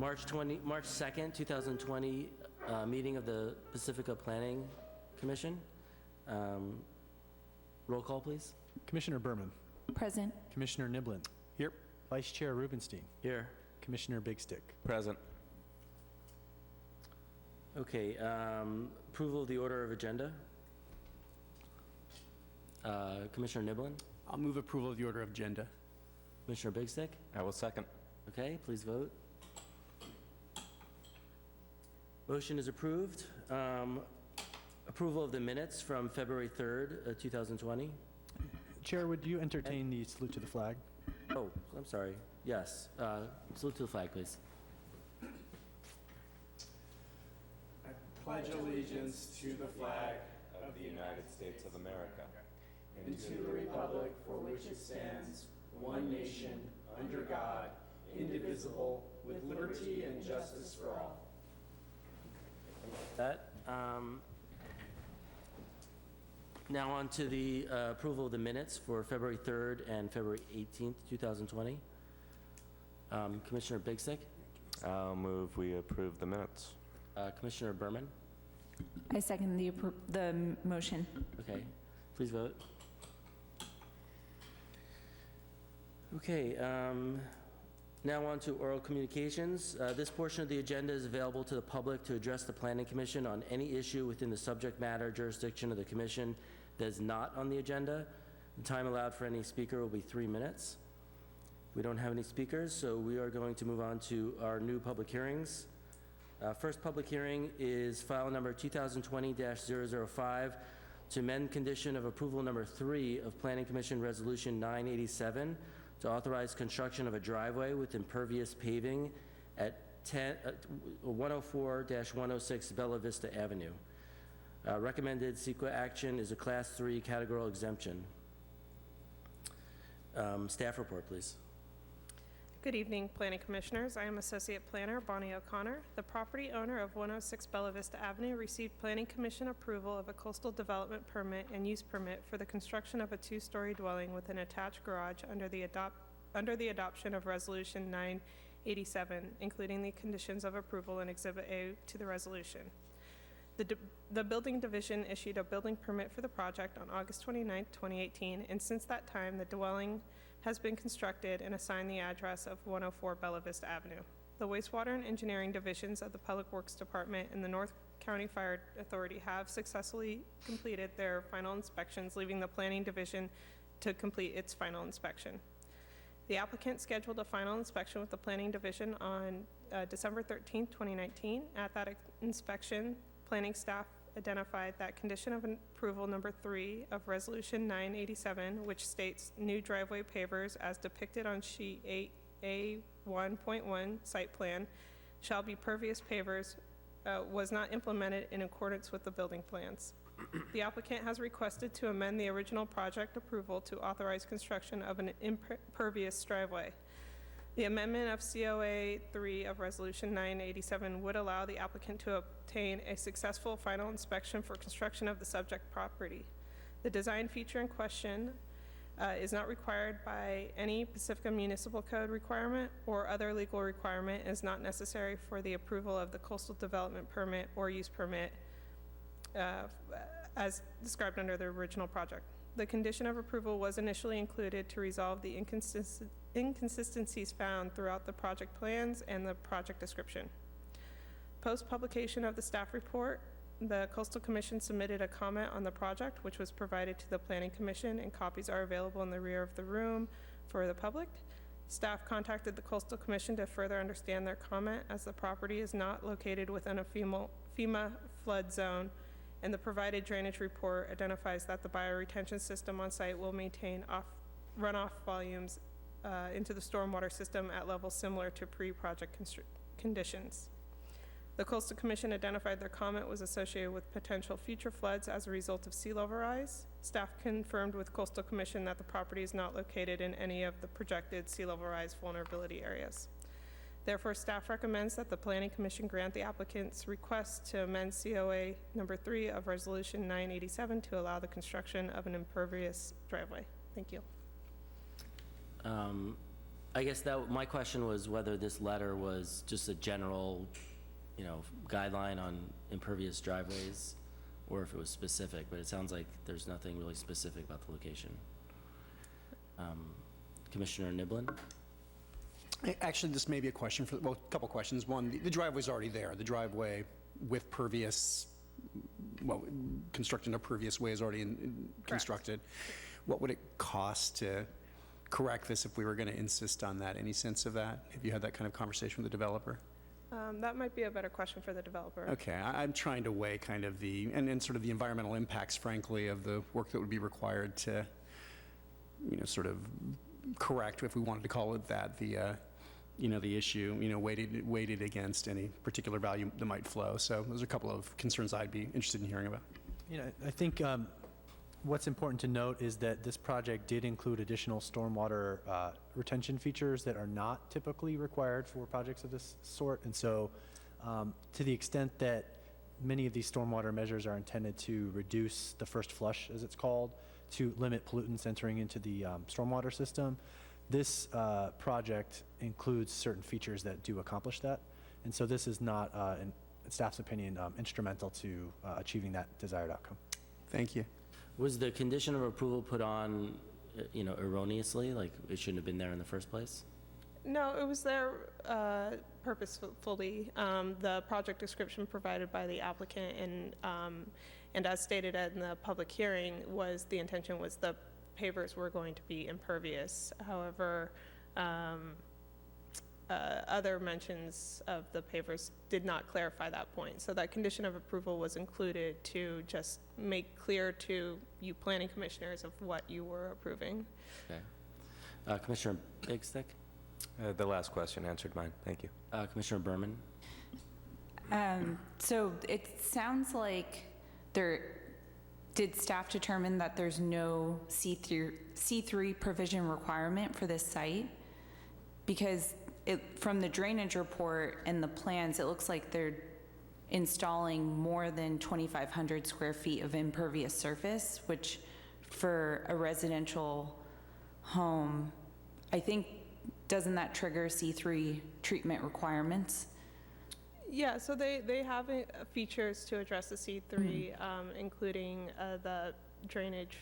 March 2nd, 2020, meeting of the Pacifica Planning Commission. Roll call, please. Commissioner Berman. Present. Commissioner Niblin. Here. Vice Chair Rubenstein. Here. Commissioner Big Stick. Present. Okay, approval of the order of agenda. Commissioner Niblin, I'll move approval of the order of agenda. Commissioner Big Stick. I will second. Okay, please vote. Motion is approved. Approval of the minutes from February 3rd, 2020. Chair, would you entertain the salute to the flag? Oh, I'm sorry. Yes. Salute to the flag, please. I pledge allegiance to the flag of the United States of America and to the republic for which it stands, one nation, under God, indivisible, with liberty and justice for all. That. Now on to the approval of the minutes for February 3rd and February 18th, 2020. Commissioner Big Stick. I'll move we approve the minutes. Commissioner Berman. I second the motion. Okay, please vote. Okay, now on to oral communications. This portion of the agenda is available to the public to address the Planning Commission on any issue within the subject matter jurisdiction of the Commission that is not on the agenda. The time allowed for any speaker will be 3 minutes. We don't have any speakers, so we are going to move on to our new public hearings. First public hearing is file number 2020-005 to amend condition of approval number 3 of Planning Commission Resolution 987 to authorize construction of a driveway with impervious paving at 104-106 Bella Vista Avenue. Recommended CEQA action is a Class 3 categorical exemption. Staff report, please. Good evening, Planning Commissioners. I am Associate Planner Bonnie O'Connor. The property owner of 106 Bella Vista Avenue received Planning Commission approval of a coastal development permit and use permit for the construction of a 2-story dwelling with an attached garage under the adoption of Resolution 987, including the conditions of approval in Exhibit A to the resolution. The Building Division issued a building permit for the project on August 29, 2018, and since that time, the dwelling has been constructed and assigned the address of 104 Bella Vista Avenue. The Wastewater and Engineering Divisions of the Public Works Department and the North County Fire Authority have successfully completed their final inspections, leaving the Planning Division to complete its final inspection. The applicant scheduled a final inspection with the Planning Division on December 13, 2019. At that inspection, planning staff identified that condition of approval number 3 of Resolution 987, which states new driveway pavers as depicted on sheet 8A1.1 site plan shall be pervious pavers, was not implemented in accordance with the building plans. The applicant has requested to amend the original project approval to authorize construction of an impervious driveway. The amendment of COA 3 of Resolution 987 would allow the applicant to obtain a successful final inspection for construction of the subject property. The design feature in question is not required by any Pacifica Municipal Code requirement or other legal requirement and is not necessary for the approval of the coastal development permit or use permit as described under the original project. The condition of approval was initially included to resolve the inconsistencies found throughout the project plans and the project description. Post-publication of the staff report, the Coastal Commission submitted a comment on the project, which was provided to the Planning Commission, and copies are available in the rear of the room for the public. Staff contacted the Coastal Commission to further understand their comment, as the property is not located within a FEMA flood zone, and the provided drainage report identifies that the bioretention system on site will maintain runoff volumes into the stormwater system at levels similar to pre-project conditions. The Coastal Commission identified their comment was associated with potential future floods as a result of sea level rise. Staff confirmed with Coastal Commission that the property is not located in any of the projected sea level rise vulnerability areas. Therefore, staff recommends that the Planning Commission grant the applicant's request to amend COA number 3 of Resolution 987 to allow the construction of an impervious driveway. Thank you. I guess that, my question was whether this letter was just a general, guideline on impervious driveways, or if it was specific, but it sounds like there's nothing really specific about the location. Commissioner Niblin? Actually, this may be a question for, well, a couple questions. One, the driveway's already there. The driveway with pervious, well, constructing a pervious way is already constructed. What would it cost to correct this if we were going to insist on that? Any sense of that? Have you had that kind of conversation with the developer? That might be a better question for the developer. Okay, I'm trying to weigh kind of and sort of the environmental impacts, frankly, of the work that would be required to, sort of correct, if we wanted to call it that, the issue, weighted against any particular value that might flow. So those are a couple of concerns I'd be interested in hearing about. I think what's important to note is that this project did include additional stormwater retention features that are not typically required for projects of this sort. And so to the extent that many of these stormwater measures are intended to reduce the first flush, as it's called, to limit pollutants entering into the stormwater system, this project includes certain features that do accomplish that. And so this is not, in staff's opinion, instrumental to achieving that desired outcome. Thank you. Was the condition of approval put on, erroneously, like it shouldn't have been there in the first place? No, it was there purposefully. The project description provided by the applicant and as stated in the public hearing the intention was the pavers were going to be impervious. However, other mentions of the pavers did not clarify that point. So that condition of approval was included to just make clear to you planning commissioners of what you were approving. Okay. Commissioner Big Stick? The last question answered mine. Thank you. Commissioner Berman? So it sounds like did staff determine that there's no C3 provision requirement for this site? Because from the drainage report and the plans, it looks like they're installing more than 2,500 square feet of impervious surface, which for a residential home, I think, doesn't that trigger C3 treatment requirements? Yeah, so they have features to address the C3, including the drainage,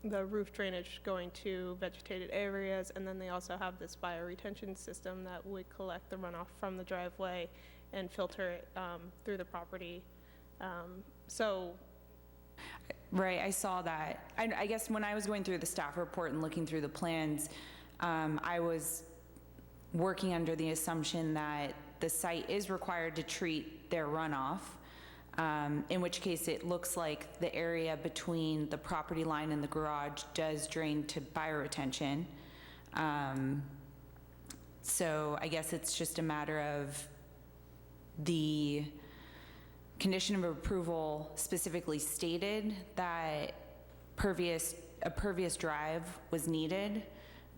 the roof drainage going to vegetated areas, and then they also have this bioretention system that would collect the runoff from the driveway and filter it through the property. Right, I saw that. I guess when I was going through the staff report and looking through the plans, I was working under the assumption that the site is required to treat their runoff, in which case it looks like the area between the property line and the garage does drain to bioretention. So I guess it's just a matter of the condition of approval specifically stated that a pervious drive was needed,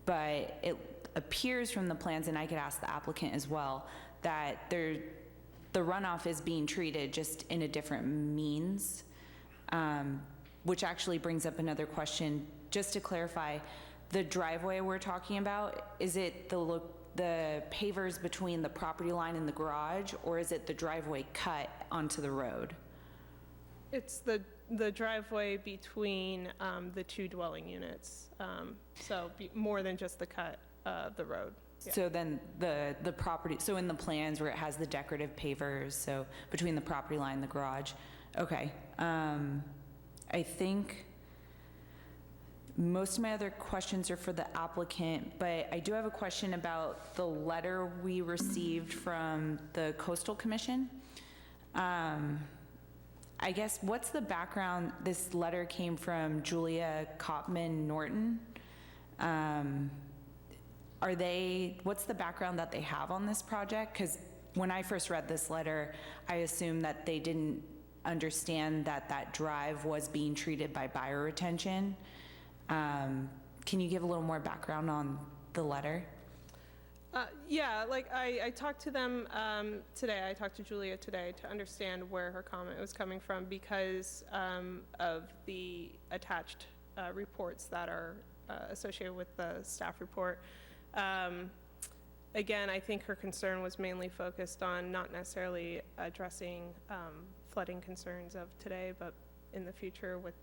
but it appears from the plans, and I could ask the applicant as well, that the runoff is being treated just in a different means, which actually brings up another question. Just to clarify, the driveway we're talking about, is it the pavers between the property line and the garage, or is it the driveway cut onto the road? It's the driveway between the two dwelling units, so more than just the cut of the road. Yeah. So then the property, so in the plans where it has the decorative pavers, so between the property line and the garage. Okay. I think most of my other questions are for the applicant, but I do have a question about the letter we received from the Coastal Commission. I guess, what's the background? This letter came from Julia Kopman Norton. What's the background that they have on this project? Because when I first read this letter, I assumed that they didn't understand that drive was being treated by bioretention. Can you give a little more background on the letter? Yeah, like I talked to them today. I talked to Julia today to understand where her comment was coming from because of the attached reports that are associated with the staff report. Again, I think her concern was mainly focused on not necessarily addressing flooding concerns of today, but in the future with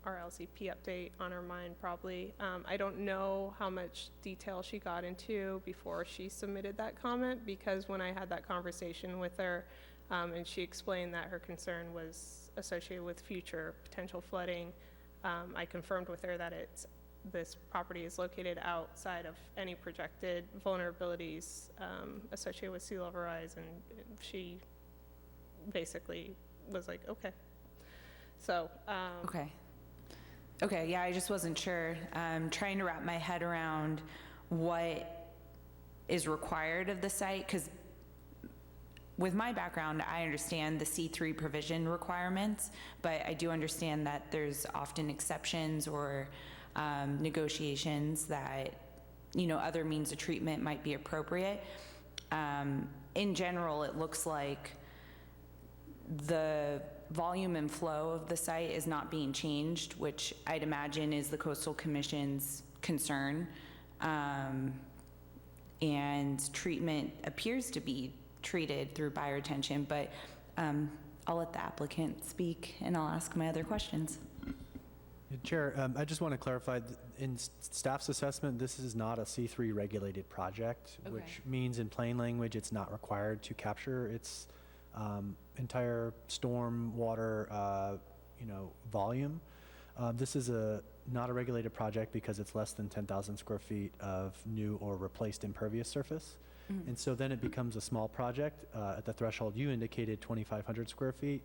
our LCP update on her mind probably. I don't know how much detail she got into before she submitted that comment, because when I had that conversation with her and she explained that her concern was associated with future potential flooding, I confirmed with her that this property is located outside of any projected vulnerabilities associated with sea level rise, and she basically was like, okay. So. Okay, yeah, I just wasn't sure. Trying to wrap my head around what is required of the site, because with my background, I understand the C3 provision requirements, but I do understand that there's often exceptions or negotiations that, other means of treatment might be appropriate. In general, it looks like the volume and flow of the site is not being changed, which I'd imagine is the Coastal Commission's concern. And treatment appears to be treated through bioretention, but I'll let the applicant speak and I'll ask my other questions. Chair, I just want to clarify, in staff's assessment, this is not a C3 regulated project, Okay. which means in plain language, it's not required to capture its entire storm water, volume. This is not a regulated project because it's less than 10,000 square feet of new or replaced impervious surface. Mm-hmm. And so then it becomes a small project. At the threshold you indicated, 2,500 square feet.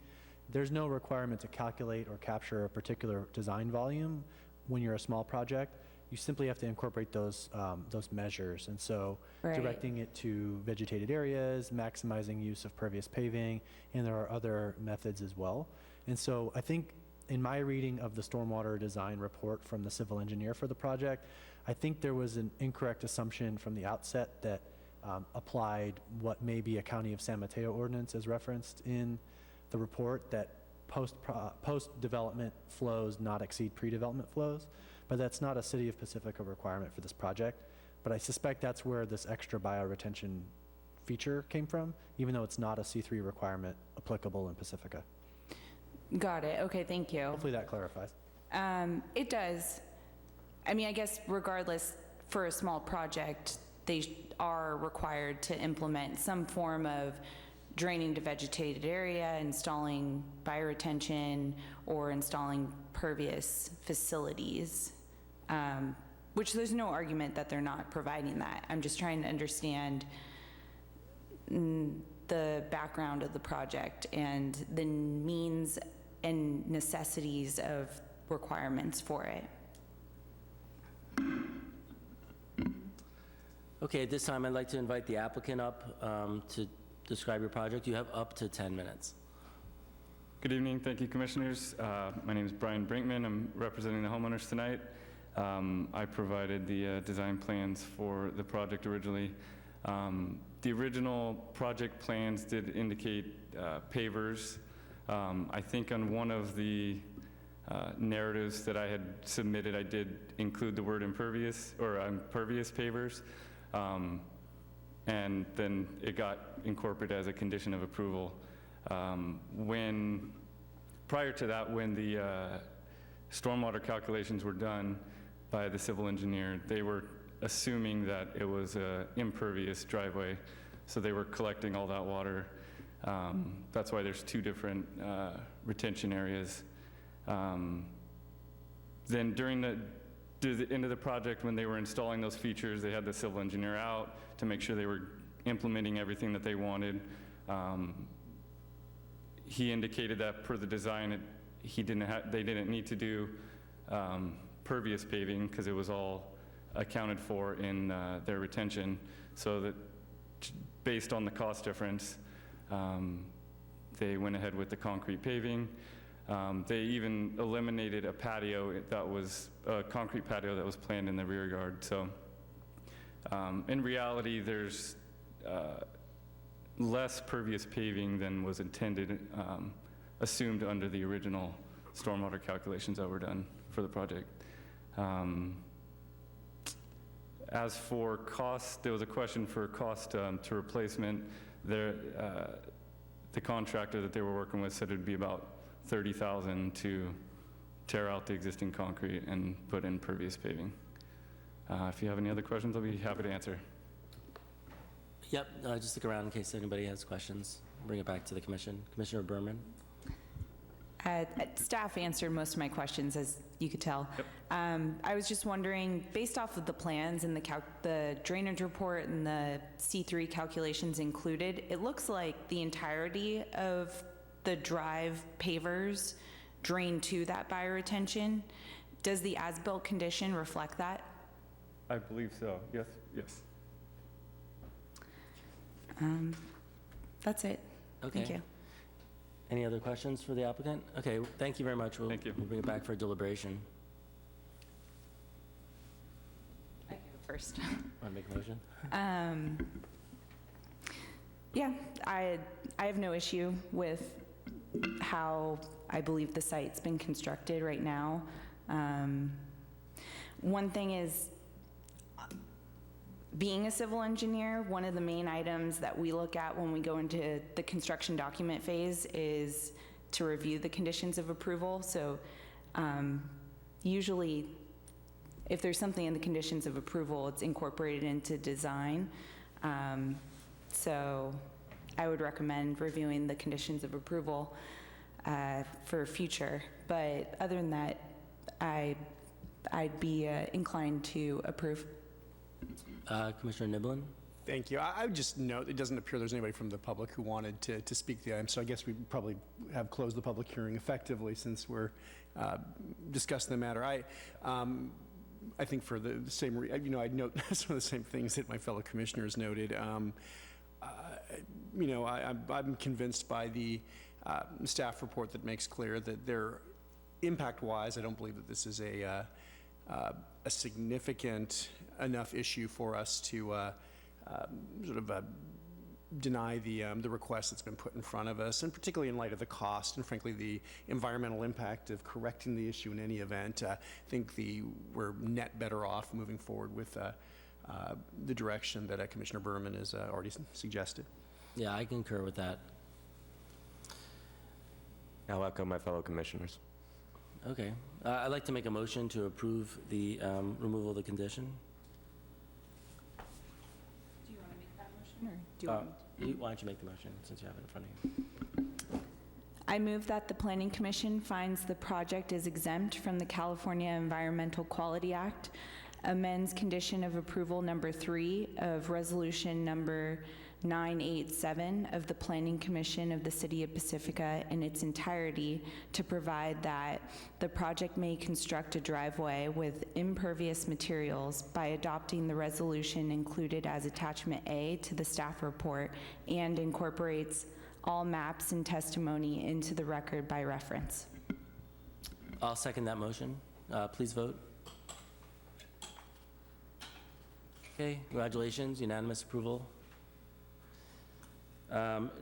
There's no requirement to calculate or capture a particular design volume when you're a small project. You simply have to incorporate those measures. And so Right. directing it to vegetated areas, maximizing use of pervious paving, and there are other methods as well. And so I think in my reading of the stormwater design report from the civil engineer for the project, I think there was an incorrect assumption from the outset that applied what may be a County of San Mateo ordinance as referenced in the report, that post-development flows not exceed pre-development flows. But that's not a City of Pacifica requirement for this project. But I suspect that's where this extra bioretention feature came from, even though it's not a C3 requirement applicable in Pacifica. Got it. Okay, thank you. Hopefully that clarifies. It does. I mean, I guess regardless, for a small project, they are required to implement some form of draining to vegetated area, installing bioretention, or installing pervious facilities, which there's no argument that they're not providing that. I'm just trying to understand the background of the project and the means and necessities of requirements for it. Okay, at this time, I'd like to invite the applicant up to describe your project. You have up to 10 minutes. Good evening. Thank you, Commissioners. My name is Brian Brinkman. I'm representing the homeowners tonight. I provided the design plans for the project originally. The original project plans did indicate pavers. I think on one of the narratives that I had submitted, I did include the word impervious or impervious pavers. And then it got incorporated as a condition of approval. Prior to that, when the stormwater calculations were done by the civil engineer, they were assuming that it was an impervious driveway, so they were collecting all that water. That's why there's two different retention areas. Then during the end of the project, when they were installing those features, they had the civil engineer out to make sure they were implementing everything that they wanted. He indicated that per the design, they didn't need to do pervious paving because it was all accounted for in their retention. So that based on the cost difference, they went ahead with the concrete paving. They even eliminated a patio that was a concrete patio that was planned in the rear yard. So in reality, there's less pervious paving than was intended, assumed under the original stormwater calculations that were done for the project. As for cost, there was a question for cost to replacement. The contractor that they were working with said it'd be about $30,000 to tear out the existing concrete and put in pervious paving. If you have any other questions, I'll be happy to answer. Yep, just stick around in case anybody has questions. Bring it back to the commission. Commissioner Berman? Staff answered most of my questions, as you could tell. Yep. I was just wondering, based off of the plans and the drainage report and the C3 calculations included, it looks like the entirety of the drive pavers drain to that bioretention. Does the as-built condition reflect that? I believe so, yes, yes. That's it. Okay. Thank you. Any other questions for the applicant? Okay, thank you very much. Thank you. We'll bring it back for deliberation. I can go first. Want to make a motion? Yeah, I have no issue with how I believe the site's been constructed right now. One thing is, being a civil engineer, one of the main items that we look at when we go into the construction document phase is to review the conditions of approval. So usually, if there's something in the conditions of approval, it's incorporated into design. So I would recommend reviewing the conditions of approval for future. But other than that, I'd be inclined to approve. Commissioner Niblin? Thank you. I would just note, it doesn't appear there's anybody from the public who wanted to speak to the item, so I guess we probably have closed the public hearing effectively since we're discussing the matter. I think for the same, I'd note some of the same things that my fellow commissioners noted. I'm convinced by the staff report that makes clear that they're impact-wise, I don't believe that this is a significant enough issue for us to deny the request that's been put in front of us, and particularly in light of the cost and frankly the environmental impact of correcting the issue in any event. I think we're net better off moving forward with the direction that Commissioner Berman has already suggested. Yeah, I concur with that. I'll echo my fellow commissioners. Okay. I'd like to make a motion to approve the removal of the condition. Do you want to make that motion, or do you want me to? Why don't you make the motion, since you have it in front of you? I move that the Planning Commission finds the project is exempt from the California Environmental Quality Act, amends condition of approval number 3 of resolution number 987 of the Planning Commission of the City of Pacifica in its entirety to provide that the project may construct a driveway with impervious materials by adopting the resolution included as attachment A to the staff report and incorporates all maps and testimony into the record by reference. I'll second that motion. Please vote. Okay, congratulations, unanimous approval.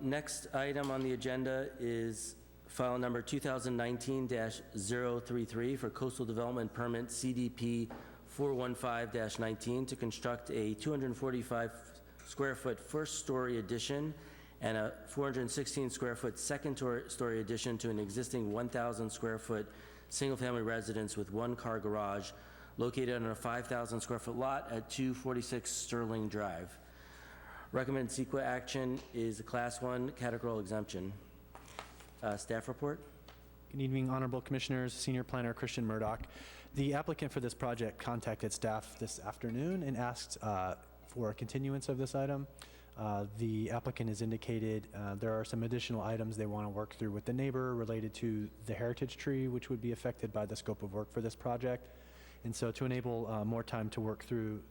Next item on the agenda is file number 2019-033 for Coastal Development Permit CDP 415-19 to construct a 245 square foot first story addition and a 416 square foot second story addition to an existing 1,000 square foot single family residence with 1-car garage located on a 5,000 square foot lot at 246 Sterling Drive. Recommended CEQA action is a Class 1 categorical exemption. Staff report? Good evening, Honorable Commissioners, Senior Planner Christian Murdoch. The applicant for this project contacted staff this afternoon and asked for a continuance of this item. The applicant has indicated there are some additional items they want to work through with the neighbor related to the heritage tree, which would be affected by the scope of work for this project. And so to enable more time to work through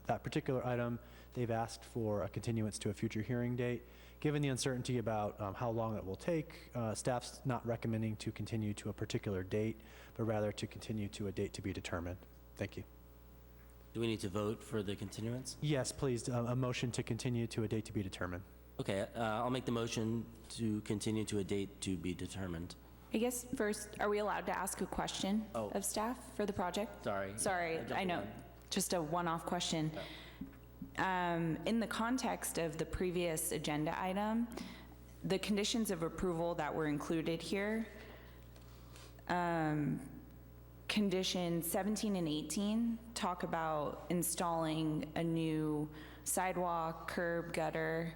that particular item, they've asked for a continuance to a future hearing date. Given the uncertainty about how long it will take, staff's not recommending to continue to a particular date, but rather to continue to a date to be determined. Thank you. Do we need to vote for the continuance? Yes, please, a motion to continue to a date to be determined. Okay, I'll make the motion to continue to a date to be determined. I guess first, are we allowed to ask a question Oh. of staff for the project? Sorry. Sorry, jumped I know. the gun. Just a one-off question. In the context of the previous agenda item, the conditions of approval that were included here, conditions 17 and 18 talk about installing a new sidewalk, curb, gutter,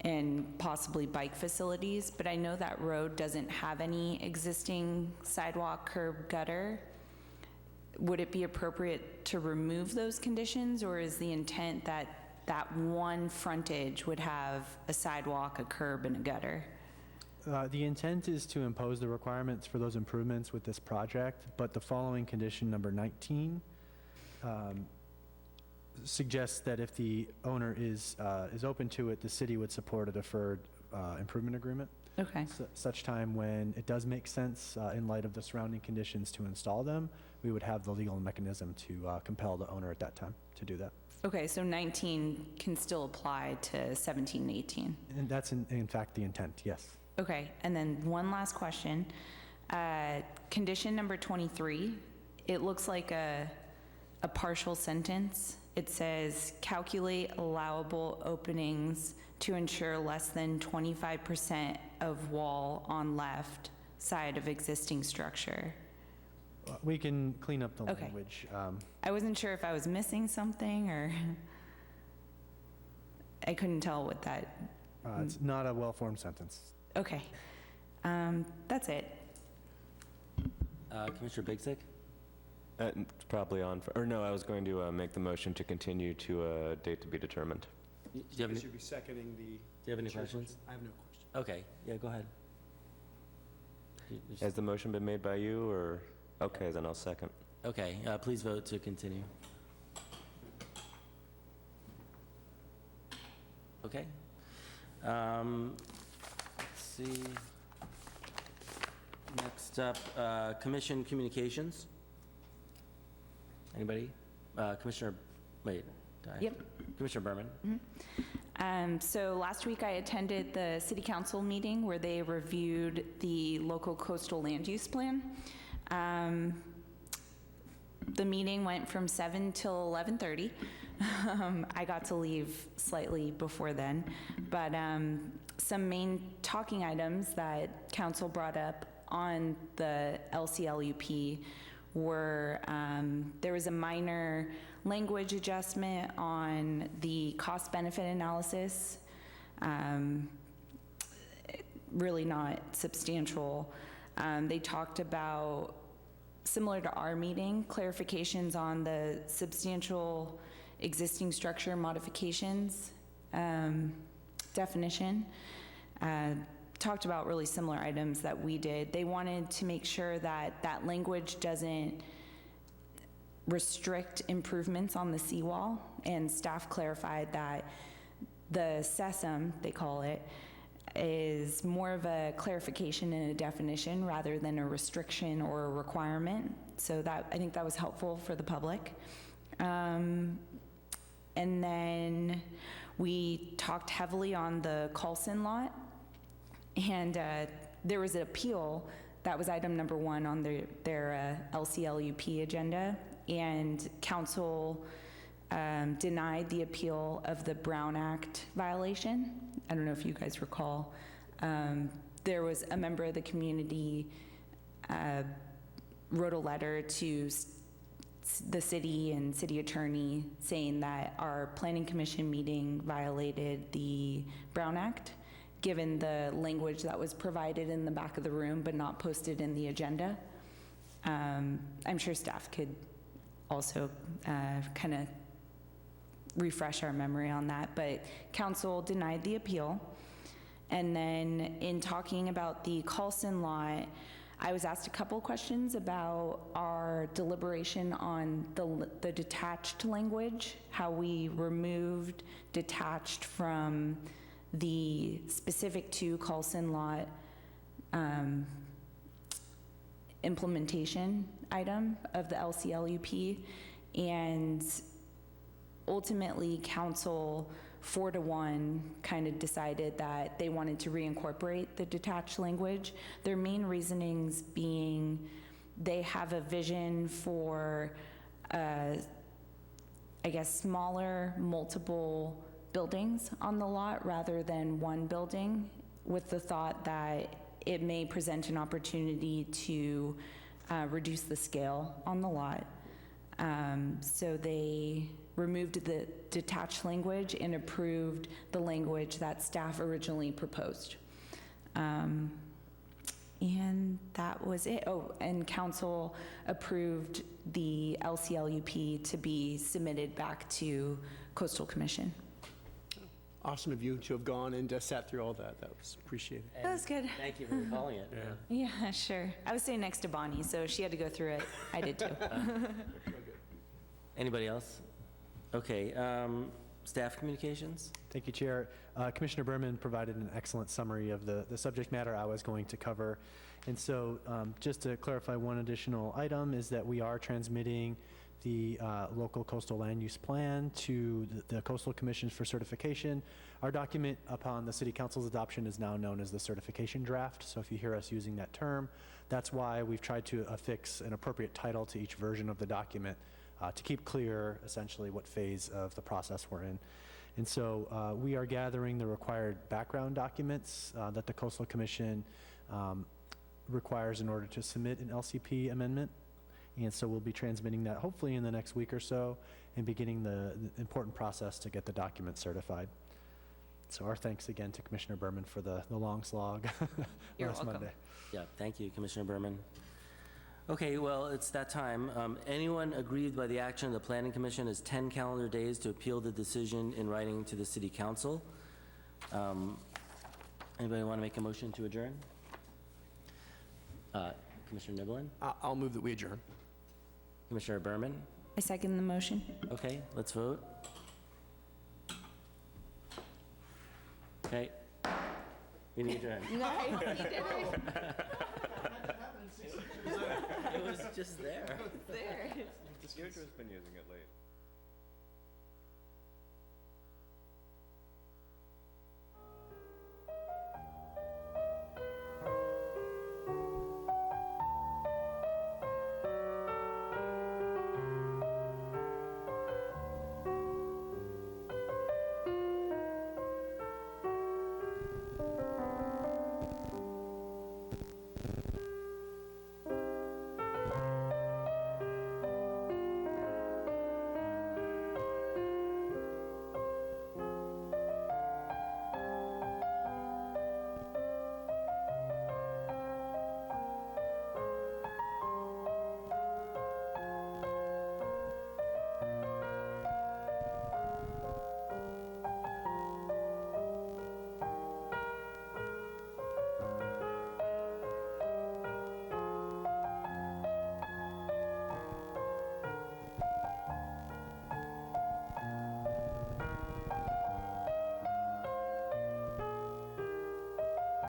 and possibly bike facilities, but I know that road doesn't have any existing sidewalk, curb, gutter. Would it be appropriate to remove those conditions, or is the intent that that one frontage would have a sidewalk, a curb, and a gutter? The intent is to impose the requirements for those improvements with this project, but the following condition, number 19, suggests that if the owner is open to it, the city would support a deferred improvement agreement. Okay. Such time when it does make sense in light of the surrounding conditions to install them, we would have the legal mechanism to compel the owner at that time to do that. Okay, so 19 can still apply to 17 and 18. And that's in fact the intent, yes. Okay, and then one last question. Condition number 23, it looks like a partial sentence. It says, calculate allowable openings to ensure less than 25% of wall on left side of existing structure. We can clean up the Okay. language. I wasn't sure if I was missing something, or I couldn't tell what that, It's not a well-formed sentence. okay. That's it. Commissioner Bigsick? It's probably on, or no, I was going to make the motion to continue to a date to be determined. Do you have any, should be seconding the... do you have any questions? I have no question. Okay, yeah, go ahead. Has the motion been made by you, or? Okay, then I'll second. Okay, please vote to continue. Okay. Let's see. Next up, Commission Communications. Anybody? Commissioner, wait. Yep. Commissioner Berman. So last week I attended the city council meeting where they reviewed the local coastal land use plan. The meeting went from 7 till 11:30. I got to leave slightly before then, but some main talking items that council brought up on the LCLUP were there was a minor language adjustment on the cost-benefit analysis, really not substantial. They talked about, similar to our meeting, clarifications on the substantial existing structure modifications definition. Talked about really similar items that we did. They wanted to make sure that that language doesn't restrict improvements on the seawall, and staff clarified that the SESM, they call it, is more of a clarification and a definition rather than a restriction or a requirement. So that, I think that was helpful for the public. And then we talked heavily on the Coulson lot, and there was an appeal. That was item number 1 on their LCLUP agenda, and council denied the appeal of the Brown Act violation. I don't know if you guys recall. There was a member of the community wrote a letter to the city and city attorney saying that our planning commission meeting violated the Brown Act, given the language that was provided in the back of the room but not posted in the agenda. I'm sure staff could also kind of refresh our memory on that, but council denied the appeal. And then in talking about the Coulson lot, I was asked a couple questions about our deliberation on the detached language, how we removed detached from the specific to Coulson lot implementation item of the LCLUP, and ultimately council 4-1 kind of decided that they wanted to reincorporate the detached language. Their main reasonings being they have a vision for I guess, smaller, multiple buildings on the lot rather than one building, with the thought that it may present an opportunity to reduce the scale on the lot. So they removed the detached language and approved the language that staff originally proposed. And that was it. Oh, and council approved the LCLUP to be submitted back to Coastal Commission. Awesome of you to have gone and sat through all that. That was appreciated. That was good. Thank you for recalling it. Yeah, sure. I was sitting next to Bonnie, so she had to go through it. I did too. Anybody else? Okay, staff communications? Thank you, Chair. Commissioner Berman provided an excellent summary of the subject matter I was going to cover. And so just to clarify, one additional item is that we are transmitting the local coastal land use plan to the Coastal Commission for certification. Our document upon the City Council's adoption is now known as the certification draft. So if you hear us using that term, that's why we've tried to affix an appropriate title to each version of the document to keep clear essentially what phase of the process we're in. And so we are gathering the required background documents that the Coastal Commission requires in order to submit an LCP amendment. And so we'll be transmitting that hopefully in the next week or so and beginning the important process to get the document certified. So our thanks again to Commissioner Berman for the long slog You're last welcome. Monday. Yeah, thank you, Commissioner Berman. Okay, well, it's that time. Anyone aggrieved by the action of the Planning Commission has 10 calendar days to appeal the decision in writing to the City Council. Anybody want to make a motion to adjourn? Commissioner Niblin? I'll move that we adjourn. Commissioner Berman? I second the motion. Okay, let's vote. Okay. We need to adjourn. It was just there. Scotia's been using it late.